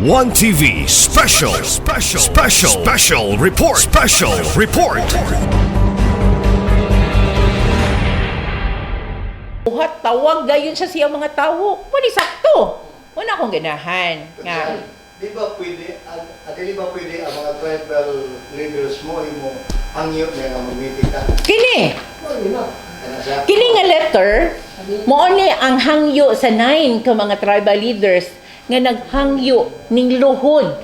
One TV special report. Buhat tawag gayon siya mga tao. Wala sakto. Wala akong ganahan nga. Di ba pwede ang mga tribal leaders mo hangyo niya nga mag-meeting ka? Kini. Oh, yun na. Kini nga letter mo ni ang hangyo sa 9 ka mga tribal leaders nga naghangyo ning luhod,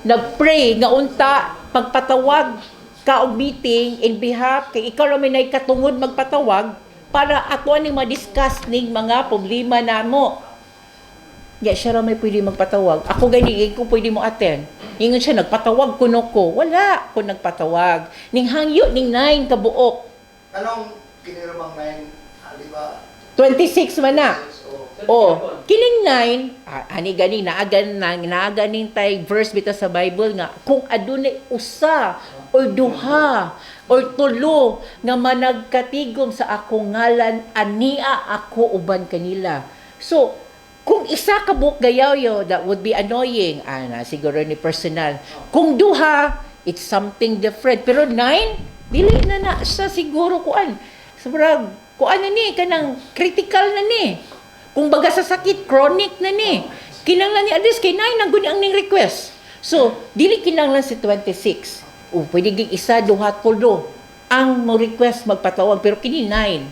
nagpray nga unta pagpatawag ka og meeting in behalf kay ikaw ra may katungod magpatawag para ato ning ma-discuss ning mga problema namo. Ya siya ra may pwede magpatawag. Ako gani ko pwede mo attend. Ingon siya nagpatawag kuno ko. Wala ko nagpatawag. Ning hangyo ning 9 ka buok. Anong kinirumang 9? Di ba? 26 man na. Oh. Oh, kining 9, ani gani naaganing tay verse bitaw sa Bible nga kung adunay usa or duha or tulo nga managkatigom sa akong ngalan ania ako uban kanila. So, kung isa ka buok gayaw that would be annoying. Siguro ni personal. Kung duha, it's something different. Pero 9, dili na siya siguro kuan. Sobrang kuan na ni kanang critical na ni. Kung baga sa sakit, chronic na ni. Kinanglan ni Adis kay 9 ang guni ang ning request. So, dili kinanglan si 26. Pwede gig isa, duha, tulo ang mo request magpatawag pero kini 9.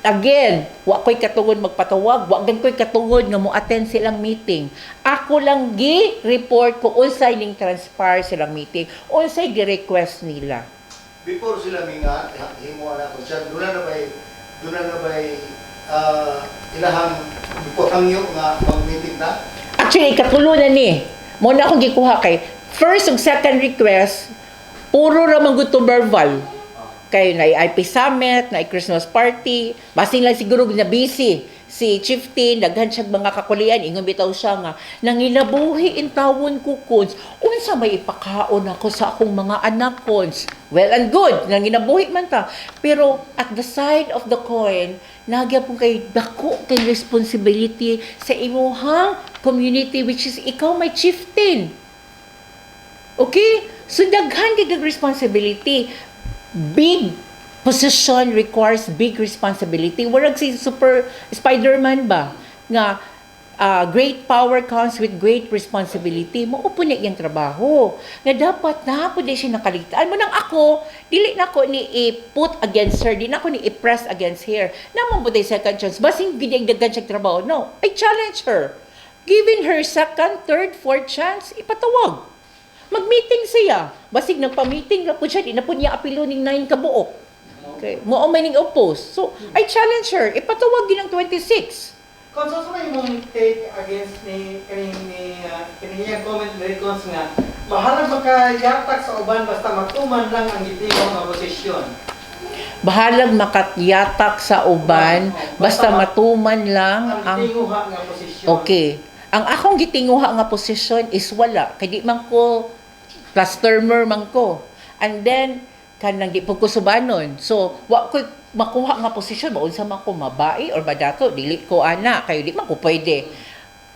Again, wa ko'y katungod magpatawag, wa gan ko'y katungod nga mo attend silang meeting. Ako lang gi-report ko unsay ning transpire silang meeting, unsay gi-request nila. Before sila minga, himo na ko siya, doon na ba ilahang hangyo nga mag-meeting na? Actually, katulo na ni. Muna akong gikuha kay first ug second request, puro ra man gud to verbal. Kay na IP Summit, na Christmas party, basing lang siguro na busy. Si Chieftain, daghan siya mga kakulian, ingon bitaw siya nga, nangilabuhi in tawon ko kons, unsa may ipakaon ako sa akong mga anak kons. Well and good, nanginabuhi man ta. Pero at the side of the coin, nagya po kay dako kay responsibility sa imuhang community which is ikaw may chieftain. Okay? So daghan gid responsibility. Big position requires big responsibility. Warag si Super Spider-Man ba? Nga, great power comes with great responsibility. Maupo niya yung trabaho. Nga dapat na po siya nakaligtaan. Munang ako, dili na ko ni i-put against her, di na ko ni i-press against her. Naman po second chance. Basing gidagdagan siya trabaho. No, I challenge her. Giving her second, third, fourth chance, ipatawag. Mag-meeting siya. Basig nagpa-meeting na po siya, di na po niya apilo ng 9 kabuok. Okay. Mo may ning oppose. So, I challenge her. Ipatawag din ng 26. Kung sa may mong take against ni kaniyang comment ni Ricons nga, bahala makayatak sa uban basta matuman lang ang gitingog nga posisyon. Bahalag makatyatak sa uban, basta matuman lang ang gitinguha nga posisyon. Okay. Ang akong gitinguha nga posisyon is wala. Kaya di man ko plus termer man ko. And then, kanang di po ko subanon. So, wa ko makuha nga posisyon, maunsa man ko mabai or madato, dili ko ana, kayo di man ko pwede.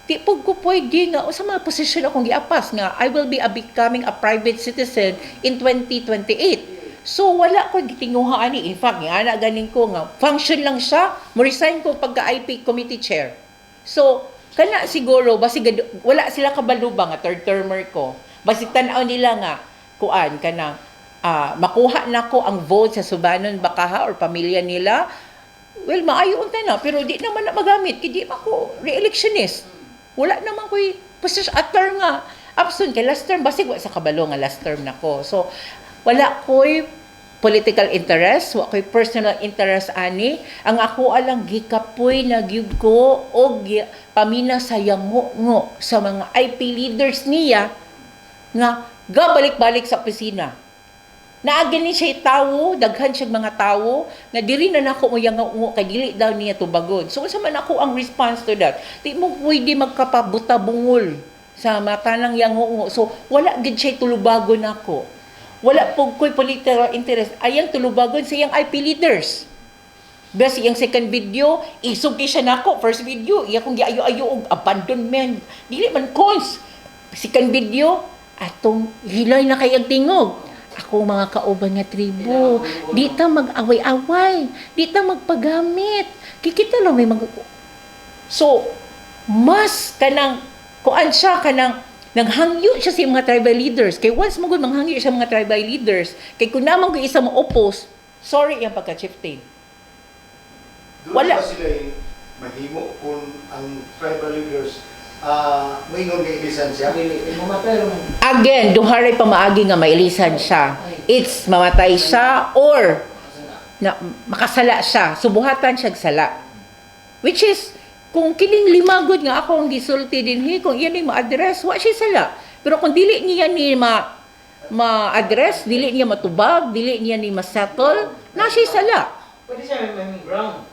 Di po ko pwede nga, sa mga posisyon akong giapas nga, I will be becoming a private citizen in 2028. So, wala ko gitinguha ani. In fact, nga ana ganin ko nga, function lang siya, mo resign ko pagka-IP committee chair. So, kana siguro, basig wala sila kabalubang nga third termer ko. Basig tan-aw nila nga, kuan, kanang, makuha na ko ang vote sa subanon bakaha or pamilya nila, well, maayo unta na, pero di naman na magamit, kaya di man ko re-electionist. Wala naman ko position at term nga, absent kay last term, basig wa sa kabalo nga last term na ko. So, wala ko'y political interest, wa ko'y personal interest ani. Ang ako alang gikapoy na gyud ko og pamina sa yango sa mga IP leaders niya nga gabalik-balik sa opisina. Naagani siya tawo, daghan siya mga tawo, nga diri na nako mo yang ungo kay dili daw niya tubagon. So sa man ako ang response to that? Di mo pwede magkapabuta bungol sa mata ng yang ungo. So wala gid siya tulubagon nako. Wala po ko'y political interest. Ayang tulubagon sa iyang IP leaders. Bas iyang second video, isugti siya nako. First video, iya kong giayo-ayo og abandonment. Dili man cons. Second video, atong hilay na kayang tingog. Ako mga kauban nga tribo, di ta mag-away-away, di ta magpagamit. Kikita lang may So, mas kanang kuan siya kanang nanghangyo siya sa mga tribal leaders. Kay once mo gud manghangyo siya mga tribal leaders, kay kun naman ko isa mo oppose, sorry yung pagka-chieftain. Doon Wala. ba sila mahimo kung ang tribal leaders maingon nga ilisan siya? Again, duharay pa maagi nga mailisan siya. It's mamatay siya or na makasala siya. Subuhatan siya sala. Which is, kung kining limagod nga ako ang gisulti dinhi, kung iyan ay ma-address, wa siya sala. Pero kung dili niya ni ma-address, dili niya matubag, dili niya ni ma-settle, na siya sala. Pwede siya may ground.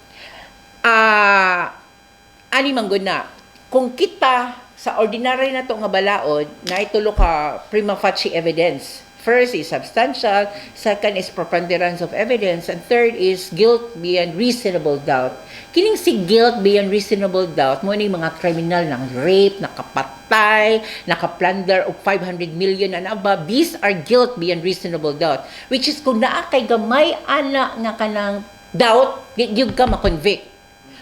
Ani manggod na. Kung kita sa ordinary na to nga balaod, na itulo ka prima facie evidence. First is substantial, second is preponderance of evidence, and third is guilt beyond reasonable doubt. Kining si guilt beyond reasonable doubt, mo ni mga kriminal ng rape, nakapatay, nakaplunder og 500 million and above, these are guilt beyond reasonable doubt. Which is kung naa kay gamay ana nga kanang doubt, gyud ka ma-convict.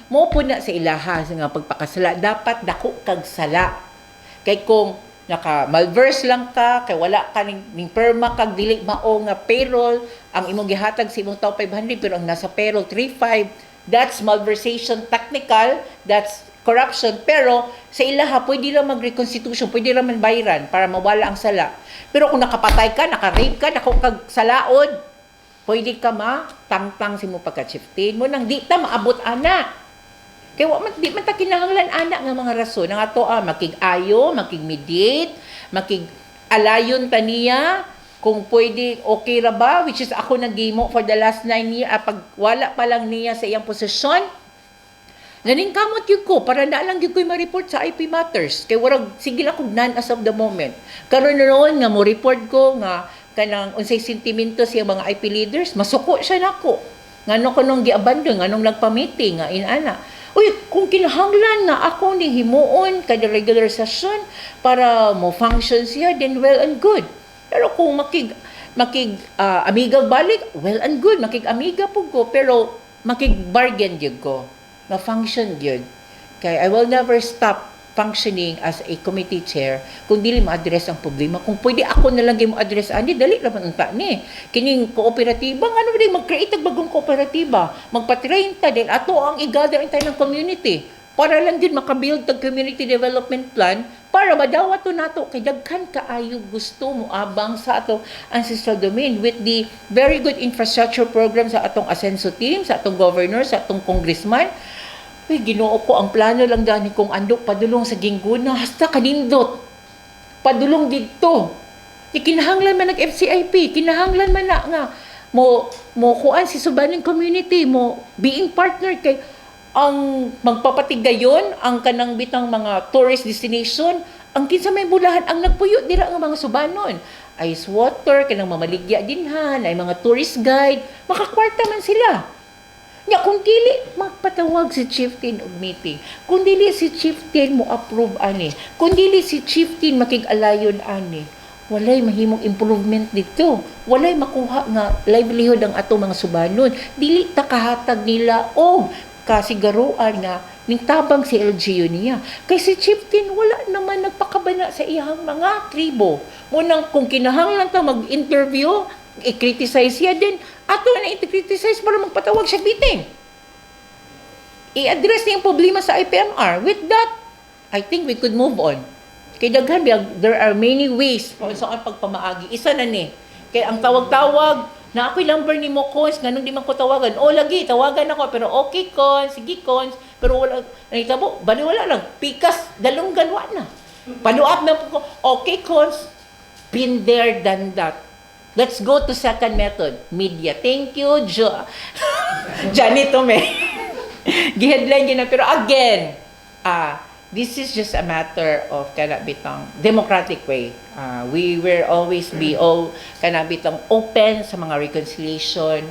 Mo po na sa ilaha sa nga pagpakasala, dapat dako kag sala. Kay kung naka-malverse lang ka, kay wala ka ning perma kag dili mao nga payroll, ang imong gihatag sa imong tao 500 pero ang nasa payroll 35, that's malversation technical, that's corruption. Pero sa ilaha pwede ra mag-reconstitution, pwede ra man bayaran para mawala ang sala. Pero kung nakapatay ka, naka-rape ka, dako kag salaod, pwede ka tangtang si mo pagka-chieftain mo nang di ta maabot ana. Kaya di man ta kinahanglan ana nga mga rason nga ato makig-ayo, makig-mediate, makig-alayon ta niya kung pwede okay ra ba, which is ako nagimo for the last 9 years pag wala pa lang niya sa iyang posisyon. Ganing kamot yun ko para na lang yun ko ma-report sa IP Matters. Kaya warag sige lang kog none as of the moment. Karon noon nga mo report ko nga kanang unsay sentimento siya mga IP leaders, masuko siya nako. Ngano ko nung gi-abandon, nganong nagpa-meeting nga inana. Uy, kung kinahanglan nga ako ni himuon kada regular session para mo function siya, then well and good. Pero kung amiga balik, well and good, makig-amiga po ko, pero makig-bargain gyud ko, na function gyud. Kaya I will never stop functioning as a committee chair kung dili ma-address ang problema. Kung pwede ako na lang mo-address ani, dali naman unta ni. Kining kooperatiba, ano din mag-create og bagong kooperatiba, magpa-train ta din ato ang i-gather in ng community para lang din makabuild tag community development plan para madawat to nato kay daghan kaayo gusto mo abang sa atong ancestral domain with the very good infrastructure program sa atong Asenso team, sa atong governor, sa atong congressman. Uy, Ginoo ko, ang plano lang dani kong andok padulong sa Gingguna, hasta kanindot. Padulong dito. Kinahanglan man nag-FCIP, kinahanglan man na nga, mo kuan si subaning community, mo being partner kay ang magpapatigayon, ang kanang bitang mga tourist destination, ang kinsa may bulahan, ang nagpuyo dira nga mga subanon. Ice water, kanang mamaligya dinhan, ay mga tourist guide, makakwarta man sila. Nya kung dili magpatawag si chieftain og meeting, kung dili si chieftain mo approve ani, kung dili si chieftain makig-alayon ani, walay mahimong improvement dito. Walay makuha nga livelihood ang ato mga subanon. Dili ta kahatag nila og kasigaruan nga ning tabang si LGU niya. Kay si chieftain wala naman nagpakabana sa iyang mga tribo. Munang kung kinahanglan ta mag-interview, i-criticize siya din, ato na i-criticize para magpatawag siya meeting. I-address niya yung problema sa IPMR. With that, I think we could move on. Kay daghan, there are many ways kung saan pagpamaagi. Isa na ni. Kay ang tawag-tawag, na ako'y number ni mo, Cons, ganun di man ko tawagan. O, lagi, tawagan ako, pero okay, Cons, sige, Cons, pero wala, nanitabo, baliwala lang, pikas, dalunggan, wala na. Panuap na po ko, okay, Cons, been there, done that. Let's go to second method, media. Thank you, Janet Tome. Gi-headline yun na, pero again, this is just a matter of kanabitang democratic way. We will always be kanabitang open sa mga reconciliation.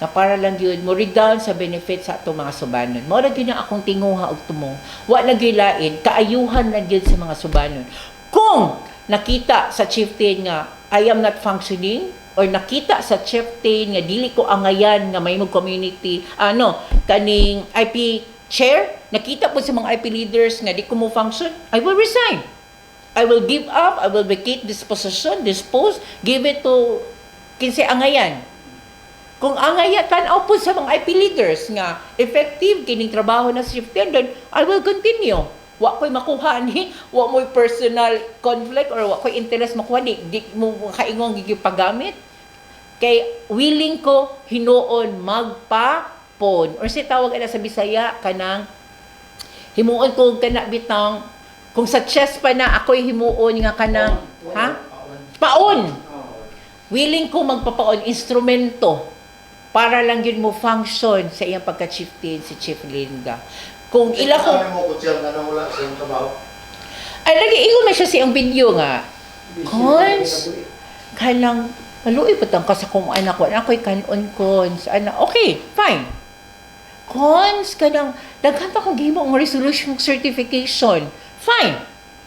na para lang yun mo down sa benefit sa atong mga subanon. Mao ra gyud na akong tinguha og tumo. Wa na gilain kaayuhan na gyud sa mga subanon. Kung nakita sa chieftain nga I am not functioning or nakita sa chieftain nga dili ko angayan nga may community kaning IP chair, nakita po sa mga IP leaders nga di ko mo function, I will resign. I will give up, I will vacate this position, this post, give it to kinsa angayan. Kung angaya tan-aw po sa mga IP leaders nga effective kining trabaho na chieftain, then I will continue. Wa ko'y makuha ni, wa mo'y personal conflict or wa ko'y interest makuha di mo kaingong gigipagamit. Kay willing ko hinuon magpapon or si tawag ana sa Bisaya kanang himuon ko kana bitang kung sa chess pa na ako'y himuon nga kanang paon. Willing ko magpapaon instrumento para lang yun mo function sa iyang pagka-chieftain si Chief Linda. Kung ila ko mo ko siya nga wala sa iyong trabaho. ay lagi ingon man siya sa iyang video nga cons kanang maluoy putang ka sa kung anak ko ako'y kanon cons okay fine cons kanang daghan pa kong gihimo ang resolution certification fine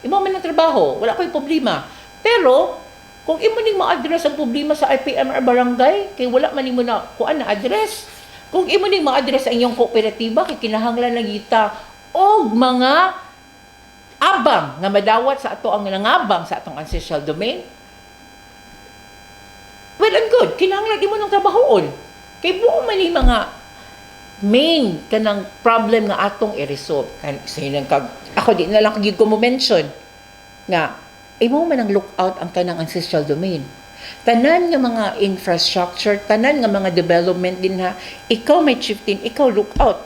imo man ang trabaho wala ko'y problema pero kung imo ning ma-address ang problema sa IPMR barangay kay wala man nimo na kuan na address kung imo ning ma-address ang iyong kooperatiba kay kinahanglan na kita og mga abang nga madawat sa ato ang nangabang sa atong ancestral domain well and good kinahanglan imo nang trabahoon kay buo man ni mga main kanang problem nga atong i-resolve kan sinang kag ako di na lang gyud ko mo mention nga imo man ang lookout ang kanang ancestral domain tanan nga mga infrastructure tanan nga mga development din ha ikaw may chieftain ikaw lookout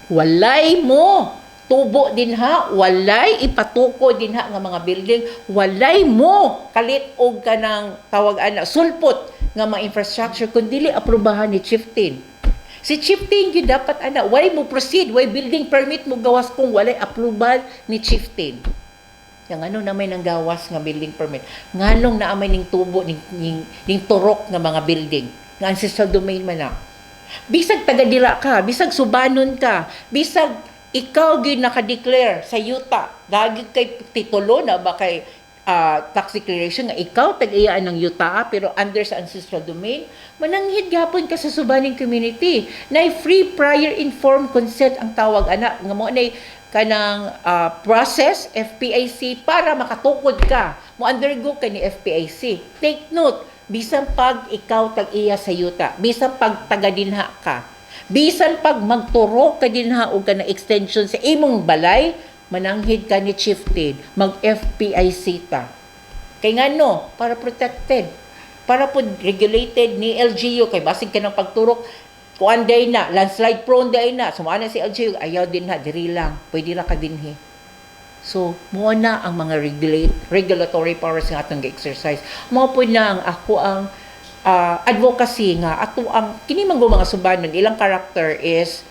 walay mo tubo din ha walay ipatuko din ha nga mga building walay mo kalit og kanang tawag ana sulpot nga mga infrastructure kun dili aprobahan ni chieftain si chieftain gyud dapat ana walay mo proceed way building permit mo gawas kung walay approval ni chieftain yang ano na may nang gawas nga building permit nganong naa may ning tubo ning turok nga mga building nga ancestral domain man na bisag taga-dira ka bisag subanon ka bisag ikaw gyud naka-declare sa yuta dagig kay titulo na ba kay tax declaration nga ikaw tag-iyaan ng yuta pero under sa ancestral domain mananghid gapon ka sa subaning community na free prior informed consent ang tawag ana nga mo nay kanang process FPIC para makatukod ka mo undergo ka ni FPIC take note bisan pag ikaw tag-iya sa yuta bisan pag taga-dinha ka bisan pag magturo ka dinha og kana extension sa imong balay mananghid ka ni chieftain mag FPIC ta kay ngano para protected para pod regulated ni LGU kay basig ka ng pagturok kuan day na landslide prone day na sumana si LGU ayaw din na diri lang pwede ra ka dinhi so mo na ang mga regulatory powers nga atong gi-exercise mo pod na ang ako ang advocacy nga ato ang kini man go mga subanon ilang character is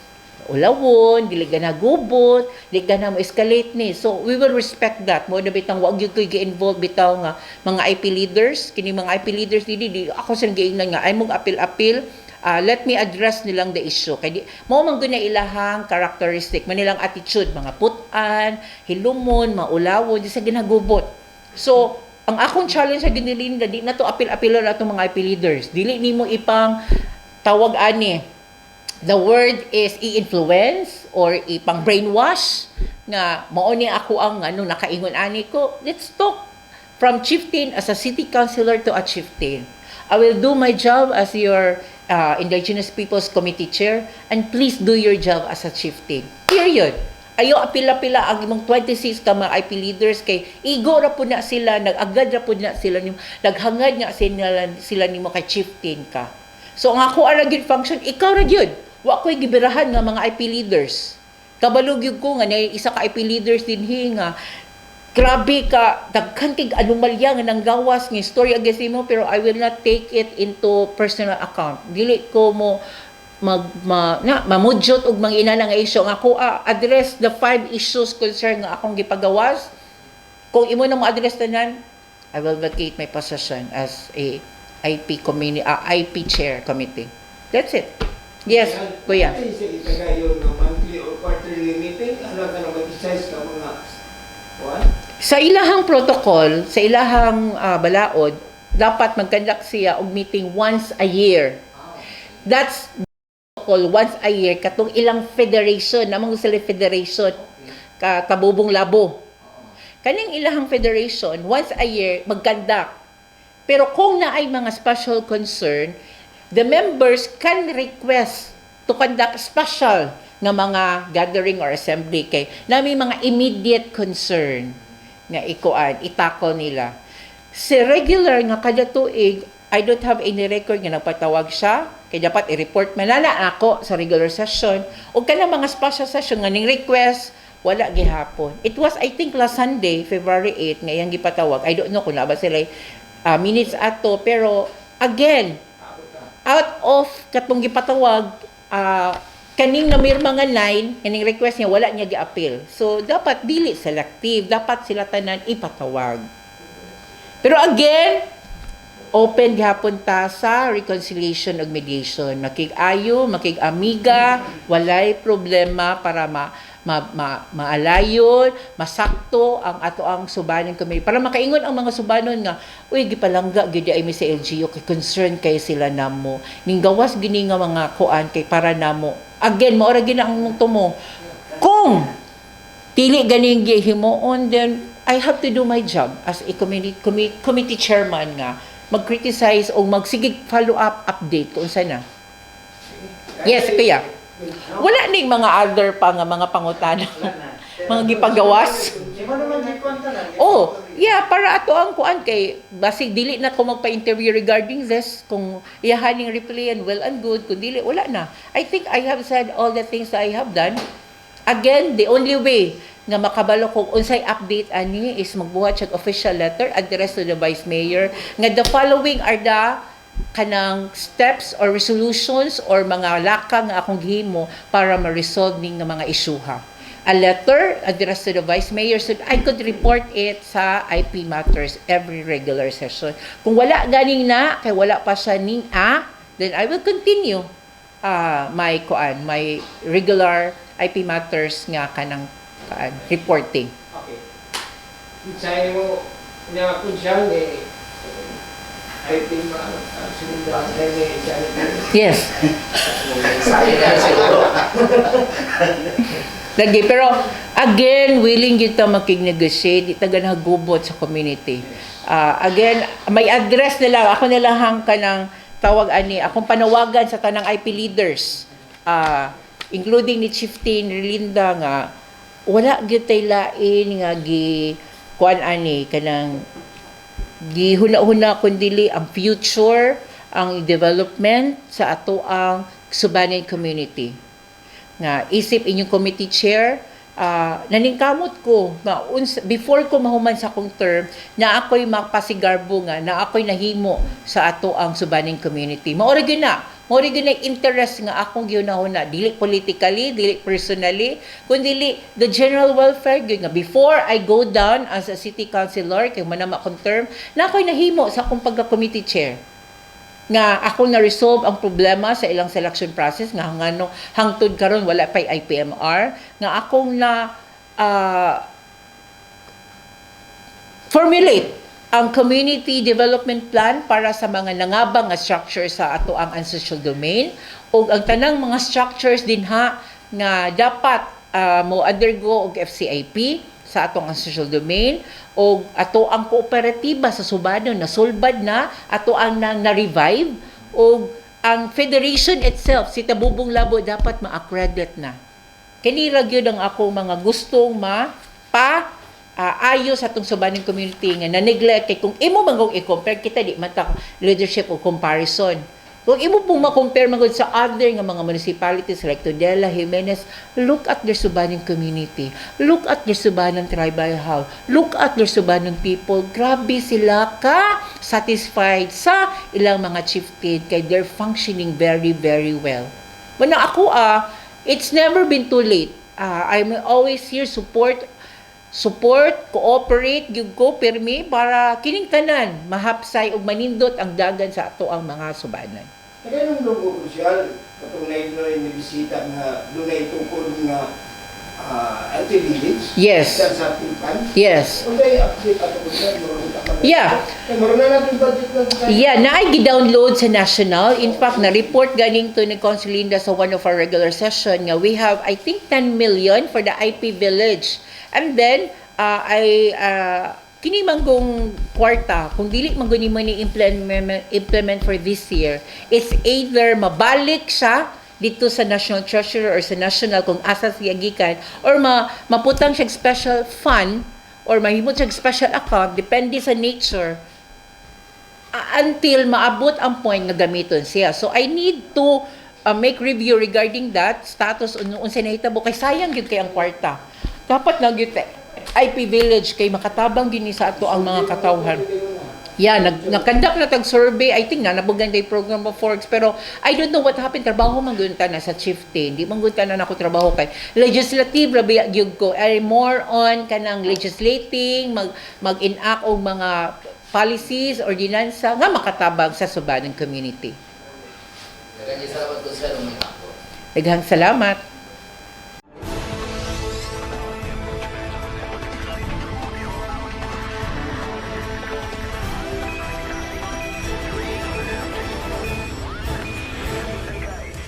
ulawon dili ganagubot dili gana mo escalate ni so we will respect that mo na bitang wag gyud koy gi-involve bitaw nga mga IP leaders kini mga IP leaders di ako sa giingnan nga ay mong apil let me address nilang the issue kay di mo man gud na ilahang characteristic man nilang attitude mga putan hilumon maulawon di sa ginagubot so ang akong challenge sa dinilin di na to apil-apil na itong mga IP leaders dili nimo ipang tawag ani the word is i-influence or ipang brainwash nga mao ni ako ang nakaingon ani ko let's talk from chieftain as a city councilor to a chieftain I will do my job as your Indigenous Peoples Committee Chair and please do your job as a chieftain period ayo apila-pila ang imong 26 ka mga IP leaders kay igo ra pud na sila nag-agad ra pud na sila nimo naghangad nga sila nimo kay chieftain ka so ang ako ara gyud function ikaw ra gyud wa koy gibirahan nga mga IP leaders kabalo gyud ko nga nay isa ka IP leaders dinhi nga grabe ka daghan kig anomalya nga nanggawas nga story against mo pero I will not take it into personal account dili ko mo mamudyot og mga ina nga issue nga ako address the 5 issues concern nga akong gipagawas kung imo na mo address tanan I will vacate my position as a IP chair committee That's it. Yes, kuya. Ay, sa itagayon na monthly or quarterly meeting, ano ka na mag-decide ka mga kuwan? Sa ilahang protocol, sa ilahang balaod, dapat mag-conduct siya og meeting once a year. That's protocol once a year katong ilang federation, namang sila federation kabubong labo. Kaning ilahang federation once a year mag-conduct. Pero kung naay mga special concern, the members can request to conduct special nga mga gathering or assembly kay nami mga immediate concern nga ikuan itakol nila. Si regular nga kada tuig, I don't have any record nga nagpatawag siya kay dapat i-report manana ako sa regular session o kanang mga special session nga ning request wala gihapon. It was I think last Sunday, February 8 nga iyang gipatawag. I don't know kung na ba sila minutes ato pero again out of katong gipatawag kaning namirma nga line kaning request niya wala niya gi-appeal. So dapat dili selective, dapat sila tanan ipatawag. Pero again, open gihapon ta sa reconciliation ug mediation. Makig-ayo, makig-amiga, walay problema para maalayon, masakto ang ato ang subanon kami. Para makaingon ang mga subanon nga, uy, gipalangga, gid ay mi sa LGU, kay concern kay sila namo. Ning gawas gini nga mga kuan kay para namo. Again, maura gina ang tumo. Kung dili ganing gihimuon, then I have to do my job as a committee chairman nga mag-criticize o magsigig follow-up update kung saan na. Yes, kuya. Wala ning mga other pa nga mga pangutana. Mga gipagawas. Di mo naman gikwanta na. Oh, yeah, para ato ang kuan kay basig dili na ko magpa-interview regarding this kung iyahaning replay and well and good kung dili wala na. I think I have said all the things that I have done. Again, the only way nga makabalo kung unsay update ani is magbuhat siya official letter addressed to the Vice Mayor nga the following are the kanang steps or resolutions or mga laka nga akong gihimo para ma-resolve ning nga mga isyuha. A letter addressed to the Vice Mayor so I could report it sa IP Matters every regular session. Kung wala ganing na, kay wala pa siya ning then I will continue my regular IP Matters nga kanang reporting. Okay. Say mo niya kung siya I think sinundan ni Yes. Lagi, pero again, willing kita makig-negotiate, itagan hagubot sa community. Again, may address nila, ako nilahang ka ng tawag ani, akong panawagan sa tanang IP leaders, including ni Chieftain Relinda nga, wala gyud tay lain nga kuan ani kanang gihuna-huna kundili ang future, ang development sa ato ang subanen community. Nga isip inyong committee chair, naningkamot ko nga before ko mahuman sa akong term na ako'y mapasigarbo nga na ako'y nahimo sa ato ang subanen community. Maura gyud na interest nga akong gihuna-huna, dili politically, dili personally, kundi the general welfare gyud nga before I go down as a city councilor kay manama akong term na ako'y nahimo sa akong pagka-committee chair nga akong na-resolve ang problema sa ilang selection process nga hangtod karon wala pay IPMR nga akong na formulate ang community development plan para sa mga nangabang nga structures sa ato ang ancestral domain o ang tanang mga structures din nga dapat mo undergo og FCIP sa atong ancestral domain o ato ang kooperatiba sa subanon na sulbad na ato ang na-revive o ang federation itself si Tabubong Labo dapat ma-accredit na. Kini ra gyud ang ako mga gustong ayos sa atong subaning community nga na-neglect kay kung imo man i-compare kita di man ta leadership o comparison. Kung imo pong ma-compare man sa other nga mga municipalities like Tudela, Jimenez, look at their subaning community. Look at their subaning tribal hall. Look at their subaning people. Grabe sila ka satisfied sa ilang mga chieftain kay they're functioning very, very well. When ako it's never been too late. I'm always here support, cooperate, gyud ko pirmi para kining tanan mahapsay ug manindot ang dagan sa ato ang mga subanan. Nagayong lugo krusyal, katong na bisita nga doon na itukod nga anti-village. Yes. Sa Pilpan. Yes. Kung kayo update ato ko siya, Yeah. Meron na natin budget lang tayo. Yeah, naay gi-download sa national. In fact, na-report ganing to ni Consul Linda sa one of our regular session nga we have, I think, 10 million for the IP village. And then, kini manggong kwarta, kung dili manggong ni mo ni implement for this year, it's either mabalik siya dito sa National Treasurer or sa National kung asa siya gikan, or maputang siya special fund or mahimot siya special account, depende sa nature, until maabot ang point nga gamiton siya. So I need to make review regarding that status unsa nahitabo kay sayang gyud kay ang kwarta. Dapat na gyud IP village kay makatabang gini sa ato ang mga katawhan. Yeah, nag-conduct na tag-survey. I think nabugan day program of Forex, pero I don't know what happened. Trabaho mangunta na sa chieftain. Di mangunta na ako trabaho kay legislative labi gyud ko. Ay more on kanang legislating, mag-enact og mga policies, ordinansa nga makatabang sa subang community. Daghang salamat.